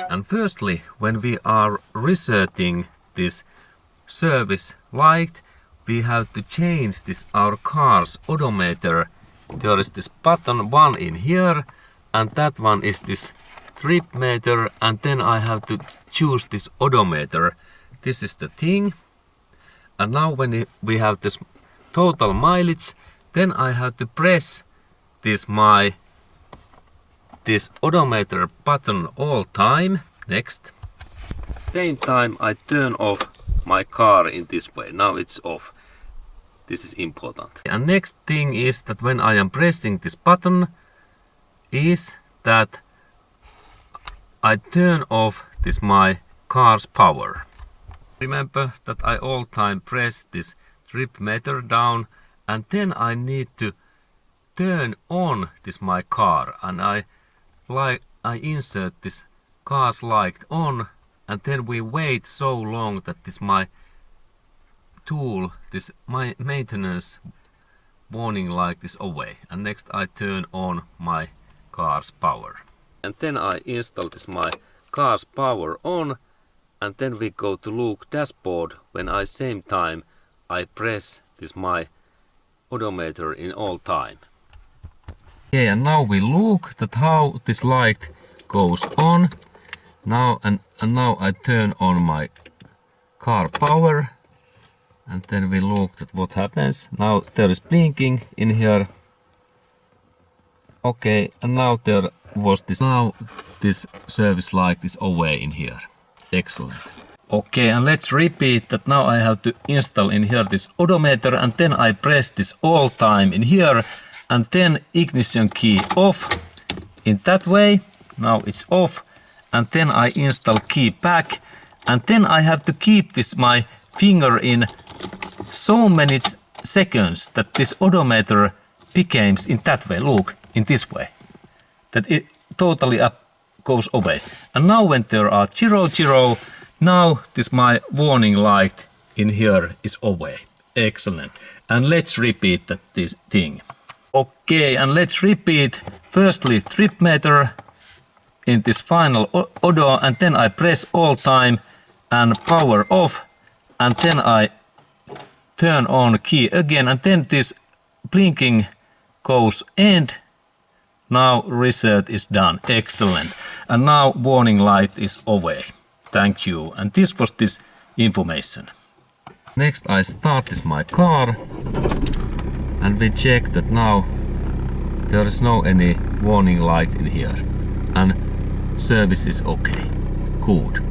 And firstly, when we are resetting this service light, we have to change this our car's odometer. There is this button 1 in here, and that one is this trip meter, and then I have to choose this odometer. This is the thing. And now when we have this total mileage, then I have to press this odometer button all time. Next. Same time I turn off my car in this way. Now it's off. This is important. And next thing is that when I am pressing this button is that I turn off this my car's power. Remember that I all time press this trip meter down, and then I need to turn on this my car, and I insert this car's light on, and then we wait so long that this my tool, this my maintenance warning light is away, and next I turn on my car's power. And then I install this my car's power on, and then we go to look dashboard when I same time I press this my odometer in all time. Okay, and now we look that how this light goes on. Now and now I turn on my car power, and then we look at what happens. Now there is blinking in here. Okay, and now there was this. Now this service light is away in here. Excellent. Okay, and let's repeat that. Now I have to install in here this odometer, and then I press this all time in here, and then ignition key off in that way. Now it's off, and then I install key back, and then I have to keep this my finger in so many seconds that this odometer becomes in that way. Look, in this way, that it totally goes away. And now when there are 0, now this my warning light in here is away. Excellent. And let's repeat that this thing. Okay, and let's repeat firstly trip meter in this final odo, and then I press all time and power off, and then I turn on key again, and then this blinking goes end. Now reset is done. Excellent. And now warning light is away. Thank you. And this was this information. Next I start this my car, and we check that now there is no any warning light in here, and service is okay. Good.